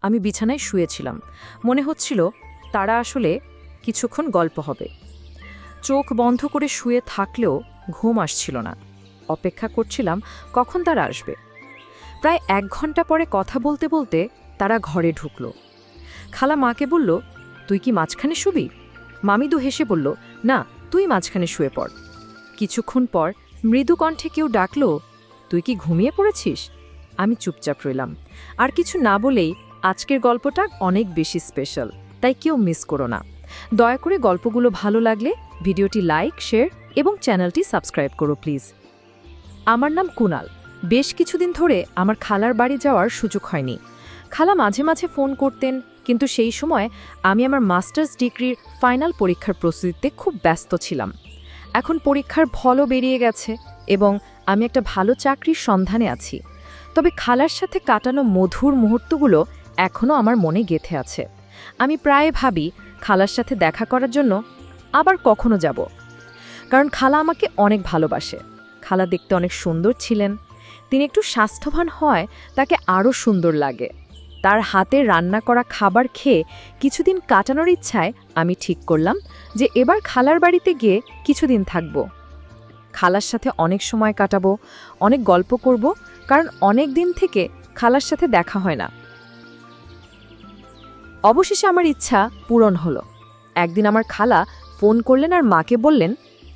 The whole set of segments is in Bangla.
আমি বিছানায় শুয়েছিলাম। মনে হচ্ছিল তারা আসলে কিছুক্ষণ গল্প হবে। চোখ বন্ধ করে শুয়ে থাকলেও ঘুম আসছিল না। অপেক্ষা করছিলাম কখন তারা আসবে। প্রায় 1 ঘন্টা পরে কথা বলতে বলতে তারা ঘরে ঢুকল। খালা মাকে বলল, তুই কি মাঝখানে শুবি? মামিদু হেসে বলল, না, তুই মাঝখানে শুয়ে পড়। কিছুক্ষণ পর মৃদু কণ্ঠে কেউ ডাকল, তুই কি ঘুমিয়ে পড়েছিস? আমি চুপচাপ রইলাম। আর কিছু না বলেই আজকের গল্পটা অনেক বেশি স্পেশাল, তাই কেউ মিস করো না। দয়া করে গল্পগুলো ভালো লাগলে ভিডিওটি লাইক, শেয়ার এবং চ্যানেলটি সাবস্ক্রাইব করো প্লিজ। আমার নাম কুনাল। বেশ কিছুদিন ধরে আমার খালার বাড়ি যাওয়ার সুযোগ হয়নি। খালা মাঝে মাঝে ফোন করতেন, কিন্তু সেই সময় আমি আমার মাস্টার্স ডিগ্রির ফাইনাল পরীক্ষার প্রস্তুতিতে খুব ব্যস্ত ছিলাম। এখন পরীক্ষার ফলও বেরিয়ে গেছে এবং আমি একটা ভালো চাকরির সন্ধানে আছি। তবে খালার সাথে কাটানো মধুর মুহূর্তগুলো এখনও আমার মনে গেঁথে আছে। আমি প্রায় ভাবি খালার সাথে দেখা করার জন্য আবার কখনো যাব, কারণ খালা আমাকে অনেক ভালোবাসে। খালা দেখতে অনেক সুন্দর ছিলেন। তিনি একটু স্বাস্থ্যবান হয় তাকে আরও সুন্দর লাগে। তার হাতে রান্না করা খাবার খেয়ে কিছুদিন কাটানোর ইচ্ছায় আমি ঠিক করলাম যে এবার খালার বাড়িতে গিয়ে কিছুদিন থাকব। খালার সাথে অনেক সময় কাটাবো, অনেক গল্প করব, কারণ অনেক দিন থেকে খালার সাথে দেখা হয় না। অবশেষে আমার ইচ্ছা পূরণ হলো। একদিন আমার খালা ফোন করলেন আর মাকে বললেন,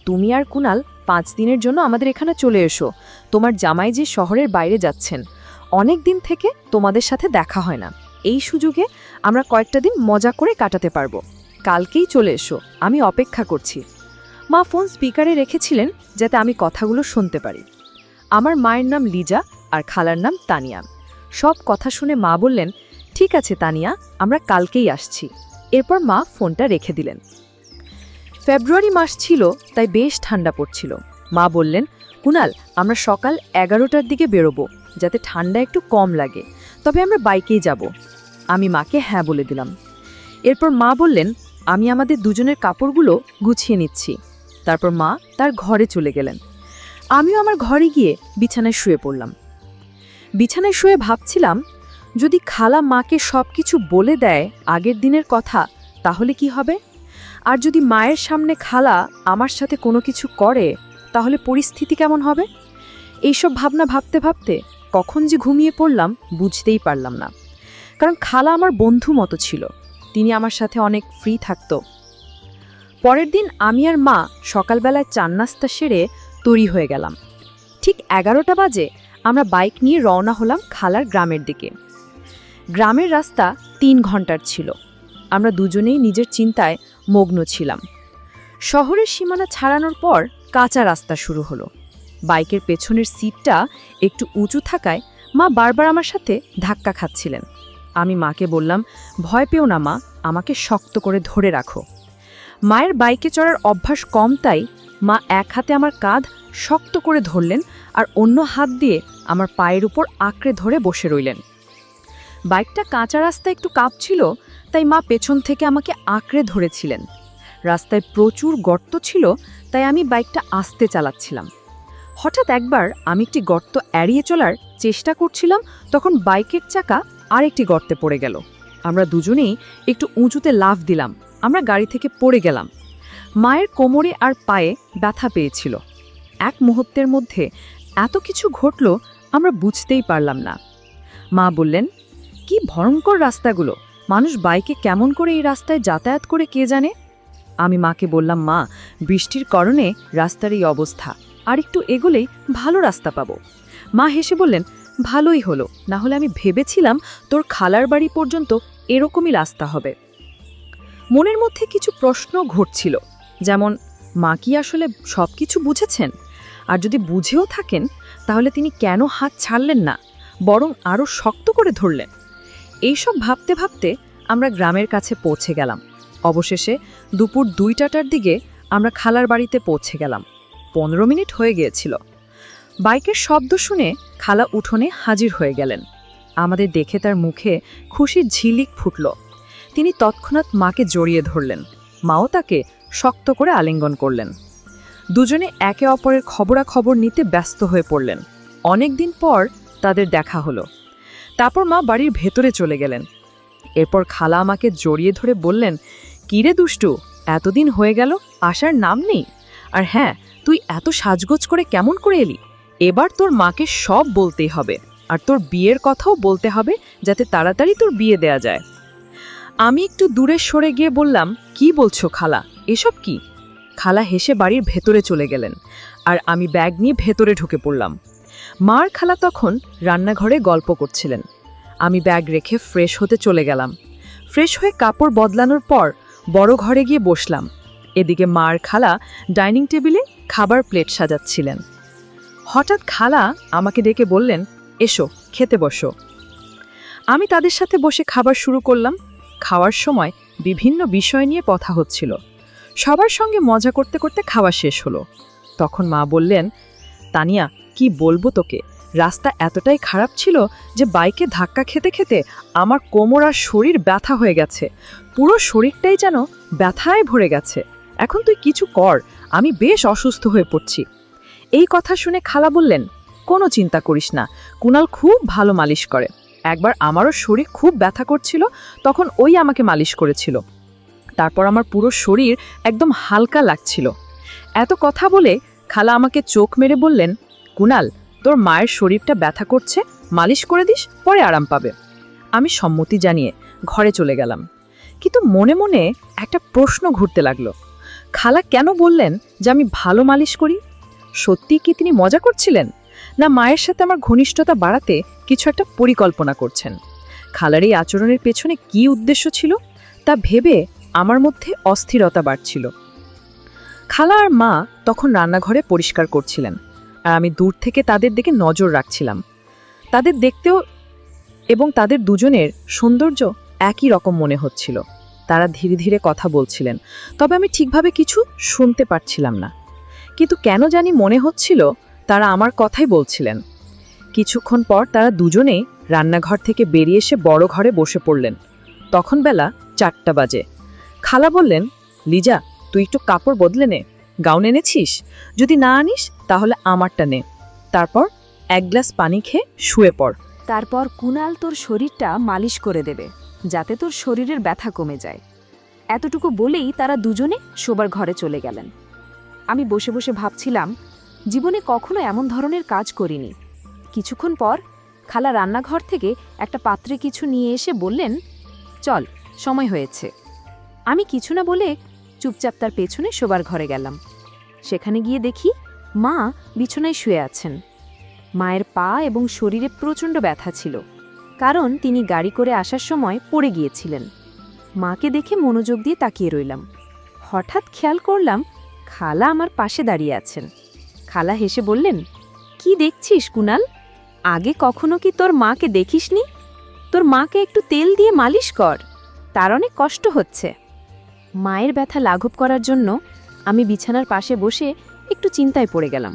তুমি আর কুনাল 5 দিনের জন্য আমাদের এখানে চলে এসো। তোমার জামাই যে শহরের বাইরে যাচ্ছেন, অনেক দিন থেকে তোমাদের সাথে দেখা হয় না। এই সুযোগে আমরা কয়েকটা দিন মজা করে কাটাতে পারবো। কালকেই চলে এসো, আমি অপেক্ষা করছি। মা ফোন স্পিকারে রেখেছিলেন যাতে আমি কথাগুলো শুনতে পারি। আমার মায়ের নাম লিজা আর খালার নাম তানিয়া। সব কথা শুনে মা বললেন, ঠিক আছে তানিয়া, আমরা কালকেই আসছি। এরপর মা ফোনটা রেখে দিলেন। ফেব্রুয়ারি মাস ছিল, তাই বেশ ঠান্ডা পড়ছিল। মা বললেন, কুনাল, আমরা সকাল 11টার দিকে বেরোবো, যাতে ঠান্ডা একটু কম লাগে। তবে আমরা বাইকেই যাব। আমি মাকে হ্যাঁ বলে দিলাম। এরপর মা বললেন, আমি আমাদের দুজনের কাপড়গুলো গুছিয়ে নিচ্ছি। তারপর মা তার ঘরে চলে গেলেন। আমিও আমার ঘরে গিয়ে বিছানায় শুয়ে পড়লাম। বিছানায় শুয়ে ভাবছিলাম, যদি খালা মাকে সব কিছু বলে দেয় আগের দিনের কথা, তাহলে কি হবে? আর যদি মায়ের সামনে খালা আমার সাথে কোনো কিছু করে, তাহলে পরিস্থিতি কেমন হবে? এইসব ভাবনা ভাবতে ভাবতে কখন যে ঘুমিয়ে পড়লাম বুঝতেই পারলাম না। কারণ খালা আমার বন্ধু মতো ছিল। তিনি আমার সাথে অনেক ফ্রি থাকত। পরের দিন আমি আর মা সকালবেলায় চান নাস্তা সেরে তৈরি হয়ে গেলাম। ঠিক 11টা বাজে আমরা বাইক নিয়ে রওনা হলাম খালার গ্রামের দিকে। গ্রামের রাস্তা 3 ঘন্টার ছিল। আমরা দুজনেই নিজের চিন্তায় মগ্ন ছিলাম। শহরের সীমানা ছাড়ানোর পর কাঁচা রাস্তা শুরু হলো। বাইকের পেছনের সিটটা একটু উঁচু থাকায় মা বারবার আমার সাথে ধাক্কা খাচ্ছিলেন। আমি মাকে বললাম, ভয় পেও না মা, আমাকে শক্ত করে ধরে রাখো। মায়ের বাইকে চড়ার অভ্যাস কম, তাই মা এক হাতে আমার কাঁধ শক্ত করে ধরলেন আর অন্য হাত দিয়ে আমার পায়ের উপর আঁকড়ে ধরে বসে রইলেন। বাইকটা কাঁচা রাস্তায় একটু কাঁপছিল, তাই মা পেছন থেকে আমাকে আঁকড়ে ধরেছিলেন। রাস্তায় প্রচুর গর্ত ছিল, তাই আমি বাইকটা আস্তে চালাচ্ছিলাম। হঠাৎ একবার আমি একটি গর্ত এড়িয়ে চলার চেষ্টা করছিলাম, তখন বাইকের চাকা আরেকটি গর্তে পড়ে গেল। আমরা দুজনেই একটু উঁচুতে লাফ দিলাম। আমরা গাড়ি থেকে পড়ে গেলাম। মায়ের কোমরে আর পায়ে ব্যথা পেয়েছিল। এক মুহূর্তের মধ্যে এত কিছু ঘটল, আমরা বুঝতেই পারলাম না। মা বললেন, কি ভয়ঙ্কর রাস্তাগুলো, মানুষ বাইকে কেমন করে এই রাস্তায় যাতায়াত করে কে জানে। আমি মাকে বললাম, মা, বৃষ্টির কারণে রাস্তার এই অবস্থা, আর একটু এগোলেই ভালো রাস্তা পাবো। মা হেসে বললেন, ভালোই হলো, না হলে আমি ভেবেছিলাম তোর খালার বাড়ি পর্যন্ত এরকমই রাস্তা হবে। মনের মধ্যে কিছু প্রশ্ন ঘটছিল, যেমন মা কি আসলে সব কিছু বুঝেছেন? আর যদি বুঝেও থাকেন, তাহলে তিনি কেন হাত ছাড়লেন না, বরং আরও শক্ত করে ধরলেন? এইসব ভাবতে ভাবতে আমরা গ্রামের কাছে পৌঁছে গেলাম। অবশেষে দুপুর 2টার দিকে আমরা খালার বাড়িতে পৌঁছে গেলাম। 15 মিনিট হয়ে গিয়েছিল। বাইকের শব্দ শুনে খালা উঠোনে হাজির হয়ে গেলেন। আমাদের দেখে তার মুখে খুশির ঝিলিক ফুটল। তিনি তৎক্ষণাৎ মাকে জড়িয়ে ধরলেন। মাও তাকে শক্ত করে আলিঙ্গন করলেন। দুজনে একে অপরের খবরাখবর নিতে ব্যস্ত হয়ে পড়লেন। অনেক দিন পর তাদের দেখা হলো। তারপর মা বাড়ির ভেতরে চলে গেলেন। এরপর খালা আমাকে জড়িয়ে ধরে বললেন, কিরে দুষ্টু, এতদিন হয়ে গেল, আসার নাম নেই। আর হ্যাঁ, তুই এত সাজগোজ করে কেমন করে এলি? এবার তোর মাকে সব বলতেই হবে, আর তোর বিয়ের কথাও বলতে হবে, যাতে তাড়াতাড়ি তোর বিয়ে দেয়া যায়। আমি একটু দূরে সরে গিয়ে বললাম, কি বলছো খালা, এসব কি? খালা হেসে বাড়ির ভেতরে চলে গেলেন, আর আমি ব্যাগ নিয়ে ভেতরে ঢুকে পড়লাম। মার খালা তখন রান্নাঘরে গল্প করছিলেন। আমি ব্যাগ রেখে ফ্রেশ হতে চলে গেলাম। ফ্রেশ হয়ে কাপড় বদলানোর পর বড় ঘরে গিয়ে বসলাম। এদিকে মার খালা ডাইনিং টেবিলে খাবার প্লেট সাজাচ্ছিলেন। হঠাৎ খালা আমাকে ডেকে বললেন, এসো, খেতে বসো। আমি তাদের সাথে বসে খাবার শুরু করলাম। খাওয়ার সময় বিভিন্ন বিষয় নিয়ে কথা হচ্ছিল। সবার সঙ্গে মজা করতে করতে খাওয়া শেষ হলো। তখন মা বললেন, তানিয়া, কি বলবো তোকে, রাস্তা এতটাই খারাপ ছিল যে বাইকে ধাক্কা খেতে খেতে আমার কোমর আর শরীর ব্যথা হয়ে গেছে। পুরো শরীরটাই যেন ব্যথায় ভরে গেছে। এখন তুই কিছু কর, আমি বেশ অসুস্থ হয়ে পড়ছি। এই কথা শুনে খালা বললেন, কোনো চিন্তা করিস না, কুনাল খুব ভালো মালিশ করে। একবার আমারও শরীর খুব ব্যথা করছিল, তখন ওই আমাকে মালিশ করেছিল। তারপর আমার পুরো শরীর একদম হালকা লাগছিল। এত কথা বলে খালা আমাকে চোখ মেরে বললেন, কুনাল, তোর মায়ের শরীরটা ব্যথা করছে, মালিশ করে দিস, পরে আরাম পাবে। আমি সম্মতি জানিয়ে ঘরে চলে গেলাম, কিন্তু মনে মনে একটা প্রশ্ন ঘুরতে লাগলো। খালা কেন বললেন যে আমি ভালো মালিশ করি? সত্যি কি তিনি মজা করছিলেন, না মায়ের সাথে আমার ঘনিষ্ঠতা বাড়াতে কিছু একটা পরিকল্পনা করছেন? খালার এই আচরণের পেছনে কি উদ্দেশ্য ছিল তা ভেবে আমার মধ্যে অস্থিরতা বাড়ছিল। খালা আর মা তখন রান্নাঘরে পরিষ্কার করছিলেন, আর আমি দূর থেকে তাদের দিকে নজর রাখছিলাম। তাদের দেখতেও এবং তাদের দুজনের সৌন্দর্য একই রকম মনে হচ্ছিল। তারা ধীরে ধীরে কথা বলছিলেন, তবে আমি ঠিকভাবে কিছু শুনতে পারছিলাম না। কিন্তু কেন জানি মনে হচ্ছিল তারা আমার কথাই বলছিলেন। কিছুক্ষণ পর তারা দুজনেই রান্নাঘর থেকে বেরিয়ে এসে বড় ঘরে বসে পড়লেন। তখন বেলা 4টা বাজে। খালা বললেন, লিজা, তুই একটু কাপড় বদলে নে, গাউন এনেছিস? যদি না আনিস তাহলে আমারটা নে, তারপর 1 গ্লাস পানি খেয়ে শুয়ে পড়। তারপর কুনাল তোর শরীরটা মালিশ করে দেবে, যাতে তোর শরীরের ব্যথা কমে যায়। এতটুকু বলেই তারা দুজনে শোবার ঘরে চলে গেলেন। আমি বসে বসে ভাবছিলাম, জীবনে কখনো এমন ধরনের কাজ করিনি। কিছুক্ষণ পর খালা রান্নাঘর থেকে একটা পাত্রে কিছু নিয়ে এসে বললেন, চল, সময় হয়েছে। আমি কিছু না বলে চুপচাপ তার পেছনে শোবার ঘরে গেলাম। সেখানে গিয়ে দেখি মা বিছানায় শুয়ে আছেন। মায়ের পা এবং শরীরে প্রচণ্ড ব্যথা ছিল, কারণ তিনি গাড়ি করে আসার সময় পড়ে গিয়েছিলেন। মাকে দেখে মনোযোগ দিয়ে তাকিয়ে রইলাম। হঠাৎ খেয়াল করলাম খালা আমার পাশে দাঁড়িয়ে আছেন। খালা হেসে বললেন, কি দেখছিস কুনাল? আগে কখনো কি তোর মাকে দেখিসনি? তোর মাকে একটু তেল দিয়ে মালিশ কর, তার অনেক কষ্ট হচ্ছে। মায়ের ব্যথা লাঘব করার জন্য আমি বিছানার পাশে বসে একটু চিন্তায় পড়ে গেলাম।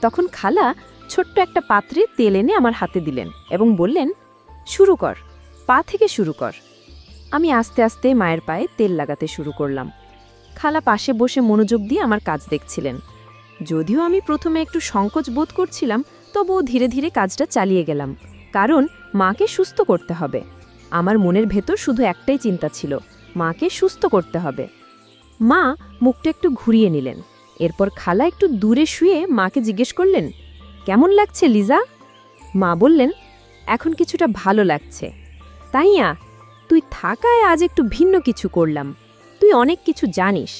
তখন খালা ছোট্ট একটা পাত্রে তেল এনে আমার হাতে দিলেন এবং বললেন, শুরু কর, পা থেকে শুরু কর। আমি আস্তে আস্তে মায়ের পায়ে তেল লাগাতে শুরু করলাম। খালা পাশে বসে মনোযোগ দিয়ে আমার কাজ দেখছিলেন। যদিও আমি প্রথমে একটু সংকোচ বোধ করছিলাম, তবুও ধীরে ধীরে কাজটা চালিয়ে গেলাম, কারণ মাকে সুস্থ করতে হবে। আমার মনের ভেতর শুধু একটাই চিন্তা ছিল, মাকে সুস্থ করতে হবে। মা মুখটা একটু ঘুরিয়ে নিলেন। এরপর খালা একটু দূরে শুয়ে মাকে জিজ্ঞেস করলেন, কেমন লাগছে লিজা? মা বললেন, এখন কিছুটা ভালো লাগছে। তাইয়া, তুই থাকায় আজ একটু ভিন্ন কিছু করলাম, তুই অনেক কিছু জানিস।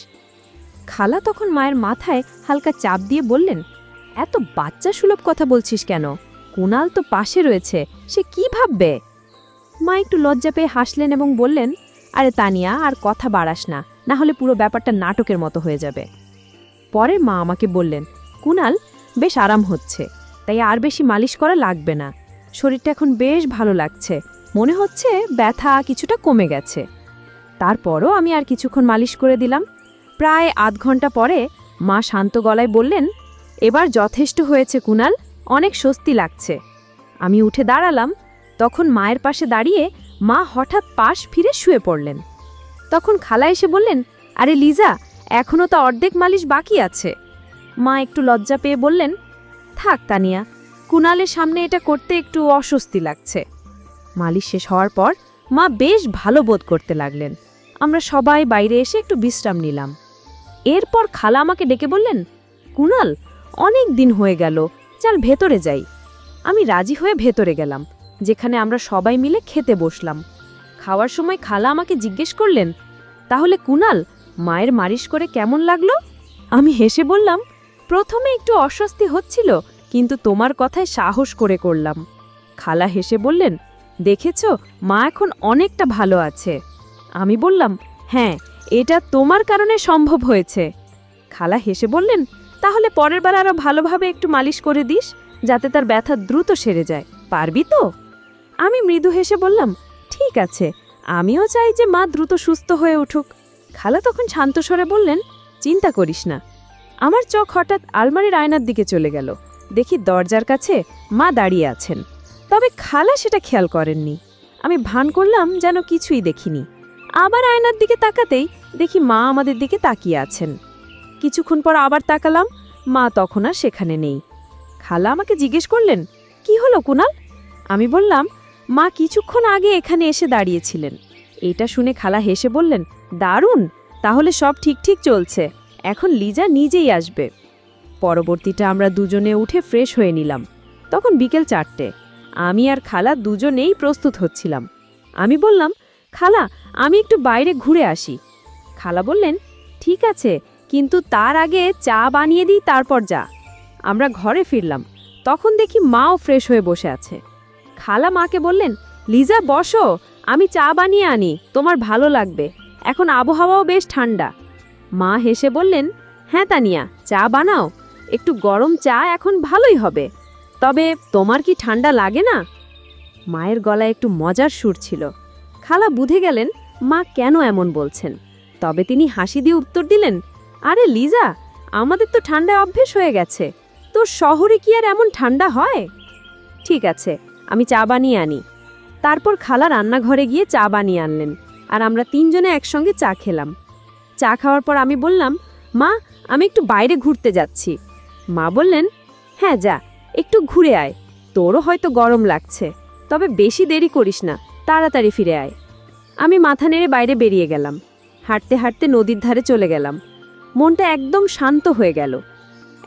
খালা তখন মায়ের মাথায় হালকা চাপ দিয়ে বললেন, এত বাচ্চা সুলভ কথা বলছিস কেন? কুনাল তো পাশে রয়েছে, সে কি ভাববে? মা একটু লজ্জা পেয়ে হাসলেন এবং বললেন, আরে তানিয়া, আর কথা বাড়াস না, না হলে পুরো ব্যাপারটা নাটকের মতো হয়ে যাবে। পরে মা আমাকে বললেন, কুনাল বেশ আরাম হচ্ছে, তাই আর বেশি মালিশ করা লাগবে না। শরীরটা এখন বেশ ভালো লাগছে, মনে হচ্ছে ব্যথা কিছুটা কমে গেছে। তারপরও আমি আর কিছুক্ষণ মালিশ করে দিলাম। প্রায় আধ ঘন্টা পরে মা শান্ত গলায় বললেন, এবার যথেষ্ট হয়েছে কুনাল, অনেক স্বস্তি লাগছে। আমি উঠে দাঁড়ালাম। তখন মায়ের পাশে দাঁড়িয়ে মা হঠাৎ পাশ ফিরে শুয়ে পড়লেন। তখন খালা এসে বললেন, আরে লিজা, এখনও তো অর্ধেক মালিশ বাকি আছে। মা একটু লজ্জা পেয়ে বললেন, থাক তানিয়া, কুনালের সামনে এটা করতে একটু অস্বস্তি লাগছে। মালিশ শেষ হওয়ার পর মা বেশ ভালো বোধ করতে লাগলেন। আমরা সবাই বাইরে এসে একটু বিশ্রাম নিলাম। এরপর খালা আমাকে ডেকে বললেন, কুণাল, অনেক দিন হয়ে গেল, চল ভেতরে যাই। আমি রাজি হয়ে ভেতরে গেলাম, যেখানে আমরা সবাই মিলে খেতে বসলাম। খাওয়ার সময় খালা আমাকে জিজ্ঞেস করলেন, তাহলে কুণাল, মায়ের মালিশ করে কেমন লাগলো? আমি হেসে বললাম, প্রথমে একটু অস্বস্তি হচ্ছিল, কিন্তু তোমার কথায় সাহস করে করলাম। খালা হেসে বললেন, দেখেছো, মা এখন অনেকটা ভালো আছে। আমি বললাম, হ্যাঁ, এটা তোমার কারণে সম্ভব হয়েছে। খালা হেসে বললেন, তাহলে পরের বার আরো ভালোভাবে একটু মালিশ করে দিস, যাতে তার ব্যথা দ্রুত সেরে যায়। পারবি তো? আমি মৃদু হেসে বললাম, ঠিক আছে, আমিও চাই যে মা দ্রুত সুস্থ হয়ে উঠুক। খালা তখন শান্ত স্বরে বললেন, চিন্তা করিস না। আমার চোখ হঠাৎ আলমারির আয়নার দিকে চলে গেল। দেখি দরজার কাছে মা দাঁড়িয়ে আছেন, তবে খালা সেটা খেয়াল করেননি। আমি ভান করলাম যেন কিছুই দেখিনি। আবার আয়নার দিকে তাকাতেই দেখি মা আমাদের দিকে তাকিয়ে আছেন। কিছুক্ষণ পর আবার তাকালাম, মা তখন আর সেখানে নেই। খালা আমাকে জিজ্ঞেস করলেন, কি হলো কুণাল? আমি বললাম, মা কিছুক্ষণ আগে এখানে এসে দাঁড়িয়েছিলেন। এটা শুনে খালা হেসে বললেন, দারুণ, তাহলে সব ঠিক চলছে, এখন লিজা নিজেই আসবে। পরবর্তীটা আমরা দুজনে উঠে ফ্রেশ হয়ে নিলাম। তখন বিকেল 4টে। আমি আর খালা দুজনেই প্রস্তুত হচ্ছিলাম। আমি বললাম, খালা, আমি একটু বাইরে ঘুরে আসি। খালা বললেন, ঠিক আছে, কিন্তু তার আগে চা বানিয়ে দিই, তারপর যা। আমরা ঘরে ফিরলাম, তখন দেখি মাও ফ্রেশ হয়ে বসে আছে। খালা মাকে বললেন, লিজা বসো, আমি চা বানিয়ে আনি, তোমার ভালো লাগবে, এখন আবহাওয়াও বেশ ঠান্ডা। মা হেসে বললেন, হ্যাঁ তানিয়া, চা বানাও, একটু গরম চা এখন ভালোই হবে। তবে তোমার কি ঠান্ডা লাগে না? মায়ের গলায় একটু মজার সুর ছিল। খালা বুঝে গেলেন মা কেন এমন বলছেন, তবে তিনি হাসি দিয়ে উত্তর দিলেন, আরে লিজা, আমাদের তো ঠান্ডায় অভ্যেস হয়ে গেছে, তোর শহরে কি আর এমন ঠান্ডা হয়? ঠিক আছে, আমি চা বানিয়ে আনি। তারপর খালা রান্নাঘরে গিয়ে চা বানিয়ে আনলেন, আর আমরা তিনজনে একসঙ্গে চা খেলাম। চা খাওয়ার পর আমি বললাম, মা, আমি একটু বাইরে ঘুরতে যাচ্ছি। মা বললেন, হ্যাঁ যা, একটু ঘুরে আয়, তোরও হয়তো গরম লাগছে, তবে বেশি দেরি করিস না, তাড়াতাড়ি ফিরে আয়। আমি মাথা নেড়ে বাইরে বেরিয়ে গেলাম। হাঁটতে হাঁটতে নদীর ধারে চলে গেলাম। মনটা একদম শান্ত হয়ে গেল।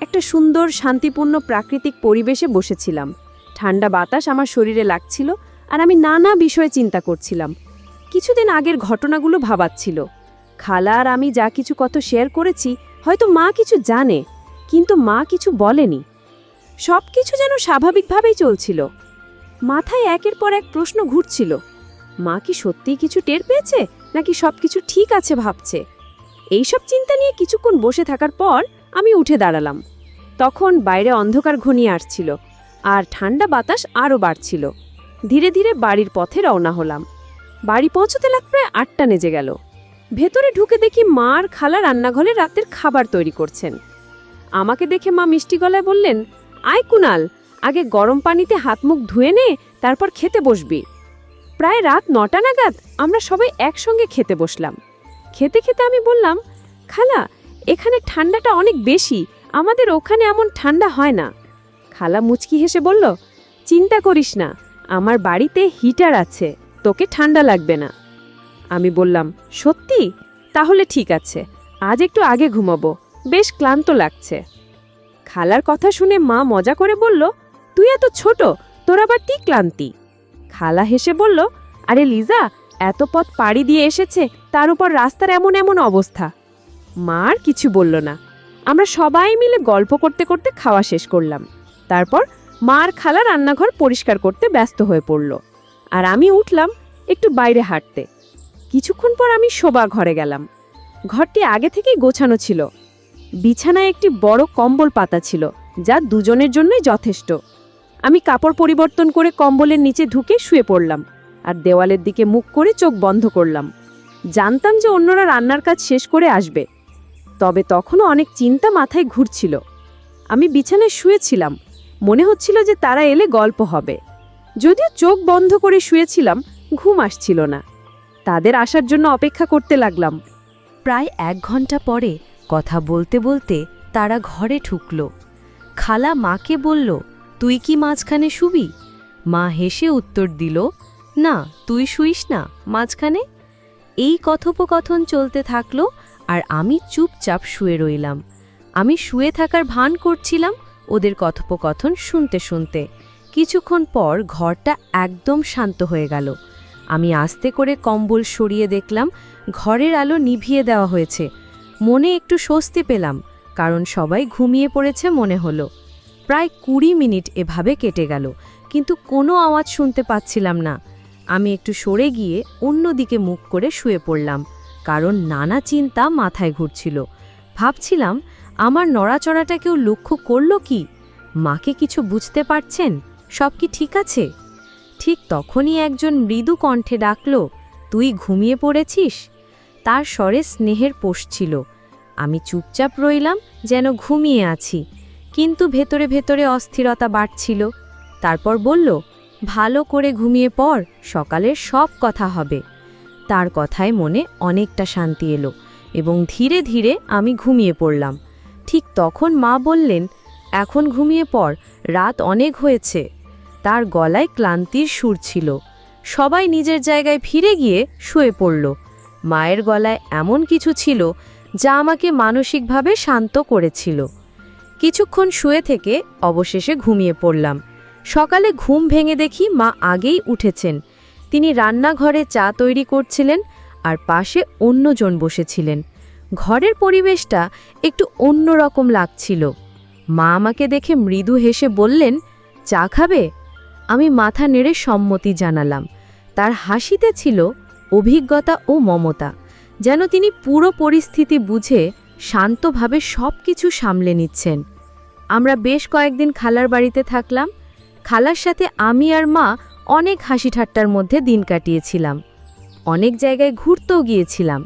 একটা সুন্দর শান্তিপূর্ণ প্রাকৃতিক পরিবেশে বসেছিলাম। ঠান্ডা বাতাস আমার শরীরে লাগছিল, আর আমি নানা বিষয়ে চিন্তা করছিলাম। কিছুদিন আগের ঘটনাগুলো ভাবাচ্ছিল। খালা আর আমি যা কিছু কত শেয়ার করেছি, হয়তো মা কিছু জানে, কিন্তু মা কিছু বলেনি। সব কিছু যেন স্বাভাবিকভাবেই চলছিল। মাথায় একের পর এক প্রশ্ন ঘুরছিল। মা কি সত্যিই কিছু টের পেয়েছে, নাকি সবকিছু ঠিক আছে ভাবছে? এইসব চিন্তা নিয়ে কিছুক্ষণ বসে থাকার পর আমি উঠে দাঁড়ালাম। তখন বাইরে অন্ধকার ঘনিয়ে আসছিল, আর ঠান্ডা বাতাস আরও বাড়ছিল। ধীরে ধীরে বাড়ির পথে রওনা হলাম। বাড়ি পৌঁছতে প্রায় 8টা বেজে গেল। ভেতরে ঢুকে দেখি মা আর খালা রান্নাঘরে রাতের খাবার তৈরি করছেন। আমাকে দেখে মা মিষ্টি গলায় বললেন, আয় কুণাল, আগে গরম পানিতে হাত মুখ ধুয়ে নে, তারপর খেতে বসবি। প্রায় রাত 9টা নাগাদ আমরা সবাই একসঙ্গে খেতে বসলাম। খেতে খেতে আমি বললাম, খালা, এখানে ঠান্ডাটা অনেক বেশি, আমাদের ওখানে এমন ঠান্ডা হয় না। খালা মুচকি হেসে বলল, চিন্তা করিস না, আমার বাড়িতে হিটার আছে, তোকে ঠান্ডা লাগবে না। আমি বললাম, সত্যি? তাহলে ঠিক আছে, আজ একটু আগে ঘুমাবো, বেশ ক্লান্ত লাগছে। খালার কথা শুনে মা মজা করে বলল, তুই এত ছোট, তোর আবার কি ক্লান্তি? খালা হেসে বলল, আরে লিজা, এত পথ পাড়ি দিয়ে এসেছে, তার উপর রাস্তার এমন এমন অবস্থা। মা আর কিছু বলল না। আমরা সবাই মিলে গল্প করতে করতে খাওয়া শেষ করলাম। তারপর মা আর খালা রান্নাঘর পরিষ্কার করতে ব্যস্ত হয়ে পড়ল, আর আমি উঠলাম একটু বাইরে হাঁটতে। কিছুক্ষণ পর আমি শোবার ঘরে গেলাম। ঘরটি আগে থেকেই গোছানো ছিল। বিছানায় একটি বড় কম্বল পাতা ছিল, যা দুজনের জন্যই যথেষ্ট। আমি কাপড় পরিবর্তন করে কম্বলের নিচে ঢুকে শুয়ে পড়লাম, আর দেওয়ালের দিকে মুখ করে চোখ বন্ধ করলাম। জানতাম যে অন্যরা রান্নার কাজ শেষ করে আসবে, তবে তখনও অনেক চিন্তা মাথায় ঘুরছিল। আমি বিছানায় শুয়েছিলাম, মনে হচ্ছিল যে তারা এলে গল্প হবে। যদিও চোখ বন্ধ করে শুয়েছিলাম, ঘুম আসছিল না। তাদের আসার জন্য অপেক্ষা করতে লাগলাম। প্রায় 1 ঘন্টা পরে কথা বলতে বলতে তারা ঘরে ঢুকল। খালা মাকে বলল, তুই কি মাঝখানে শুবি? মা হেসে উত্তর দিল, না, তুই শুইস না মাঝখানে। এই কথোপকথন চলতে থাকলো আর আমি চুপচাপ শুয়ে রইলাম। আমি শুয়ে থাকার ভান করছিলাম ওদের কথোপকথন শুনতে শুনতে। কিছুক্ষণ পর ঘরটা একদম শান্ত হয়ে গেল। আমি আস্তে করে কম্বল সরিয়ে দেখলাম ঘরের আলো নিভিয়ে দেওয়া হয়েছে। মনে একটু স্বস্তি পেলাম, কারণ সবাই ঘুমিয়ে পড়েছে মনে হলো। প্রায় 20 মিনিট এভাবে কেটে গেল, কিন্তু কোনো আওয়াজ শুনতে পাচ্ছিলাম না। আমি একটু সরে গিয়ে অন্যদিকে মুখ করে শুয়ে পড়লাম, কারণ নানা চিন্তা মাথায় ঘুরছিল। ভাবছিলাম, আমার নড়াচড়াটা কেউ লক্ষ্য করল কি? মাকে কিছু বুঝতে পারছেন? সব কি ঠিক আছে? ঠিক তখনই একজন মৃদু কণ্ঠে ডাকল, তুই ঘুমিয়ে পড়েছিস? তার স্বরে স্নেহের পোষ ছিল। আমি চুপচাপ রইলাম, যেন ঘুমিয়ে আছি, কিন্তু ভেতরে ভেতরে অস্থিরতা বাড়ছিল। তারপর বলল, ভালো করে ঘুমিয়ে পড়, সকালের সব কথা হবে। তার কথায় মনে অনেকটা শান্তি এলো এবং ধীরে ধীরে আমি ঘুমিয়ে পড়লাম। ঠিক তখন মা বললেন, এখন ঘুমিয়ে পড়, রাত অনেক হয়েছে। তার গলায় ক্লান্তির সুর ছিল। সবাই নিজের জায়গায় ফিরে গিয়ে শুয়ে পড়ল। মায়ের গলায় এমন কিছু ছিল যা আমাকে মানসিকভাবে শান্ত করেছিল। কিছুক্ষণ শুয়ে থেকে অবশেষে ঘুমিয়ে পড়লাম। সকালে ঘুম ভেঙে দেখি মা আগেই উঠেছেন। তিনি রান্নাঘরে চা তৈরি করছিলেন আর পাশে অন্যজন বসেছিলেন। ঘরের পরিবেশটা একটু অন্যরকম লাগছিল। মা আমাকে দেখে মৃদু হেসে বললেন, চা খাবে? আমি মাথা নেড়ে সম্মতি জানালাম। তার হাসিতে ছিল অভিজ্ঞতা ও মমতা, যেন তিনি পুরো পরিস্থিতি বুঝে শান্তভাবে সব কিছু সামলে নিচ্ছেন। আমরা বেশ কয়েকদিন খালার বাড়িতে থাকলাম। খালার সাথে আমি আর মা অনেক হাসি ঠাট্টার মধ্যে দিন কাটিয়েছিলাম। অনেক জায়গায় ঘুরতেও গিয়েছিলাম।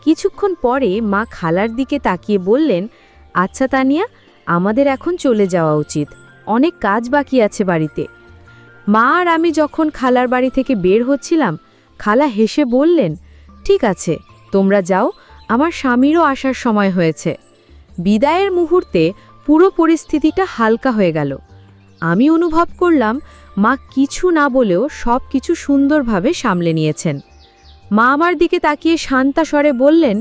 কিছুক্ষণ পরে মা খালার দিকে তাকিয়ে বললেন, আচ্ছা তানিয়া, আমাদের এখন চলে যাওয়া উচিত, অনেক কাজ বাকি আছে বাড়িতে। মা আর আমি যখন খালার বাড়ি থেকে বের হচ্ছিলাম, খালা হেসে বললেন, ঠিক আছে, তোমরা যাও, আমার স্বামীরও আসার সময় হয়েছে। বিদায়ের মুহূর্তে পুরো পরিস্থিতিটা হালকা হয়ে গেল। আমি অনুভব করলাম মা কিছু না বলেও সব কিছু সুন্দরভাবে সামলে নিয়েছেন। মা আমার দিকে তাকিয়ে শান্তা স্বরে বললেন,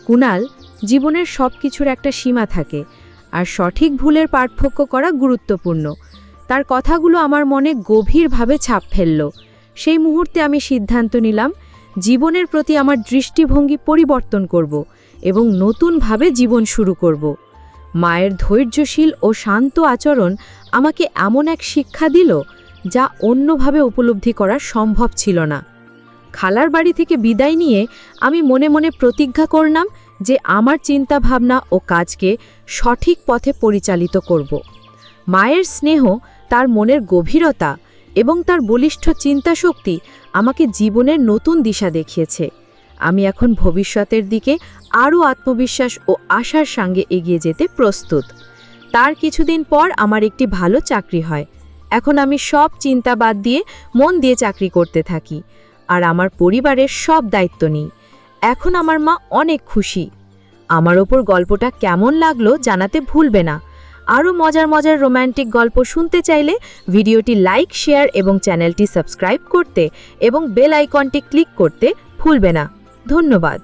কুনাল, জীবনের সব কিছুর একটা সীমা থাকে, আর সঠিক ভুলের পার্থক্য করা গুরুত্বপূর্ণ। তার কথাগুলো আমার মনে গভীরভাবে ছাপ ফেলল। সেই মুহূর্তে আমি সিদ্ধান্ত নিলাম, জীবনের প্রতি আমার দৃষ্টিভঙ্গি পরিবর্তন করব এবং নতুনভাবে জীবন শুরু করব। মায়ের ধৈর্যশীল ও শান্ত আচরণ আমাকে এমন এক শিক্ষা দিল যা অন্যভাবে উপলব্ধি করা সম্ভব ছিল না। খালার বাড়ি থেকে বিদায় নিয়ে আমি মনে মনে প্রতিজ্ঞা করলাম যে আমার চিন্তাভাবনা ও কাজকে সঠিক পথে পরিচালিত করব। মায়ের স্নেহ, তার মনের গভীরতা এবং তার বলিষ্ঠ চিন্তাশক্তি আমাকে জীবনের নতুন দিশা দেখিয়েছে। আমি এখন ভবিষ্যতের দিকে আরও আত্মবিশ্বাস ও আশার সঙ্গে এগিয়ে যেতে প্রস্তুত। তার কিছুদিন পর আমার একটি ভালো চাকরি হয়। এখন আমি সব চিন্তা বাদ দিয়ে মন দিয়ে চাকরি করতে থাকি আর আমার পরিবারের সব দায়িত্ব নিই। এখন আমার মা অনেক খুশি। আমার ওপর গল্পটা কেমন লাগলো জানাতে ভুলবে না। আরও মজার মজার রোম্যান্টিক গল্প শুনতে চাইলে ভিডিওটি লাইক, শেয়ার এবং চ্যানেলটি সাবস্ক্রাইব করতে এবং বেল আইকনটি ক্লিক করতে ভুলবে না। ধন্যবাদ।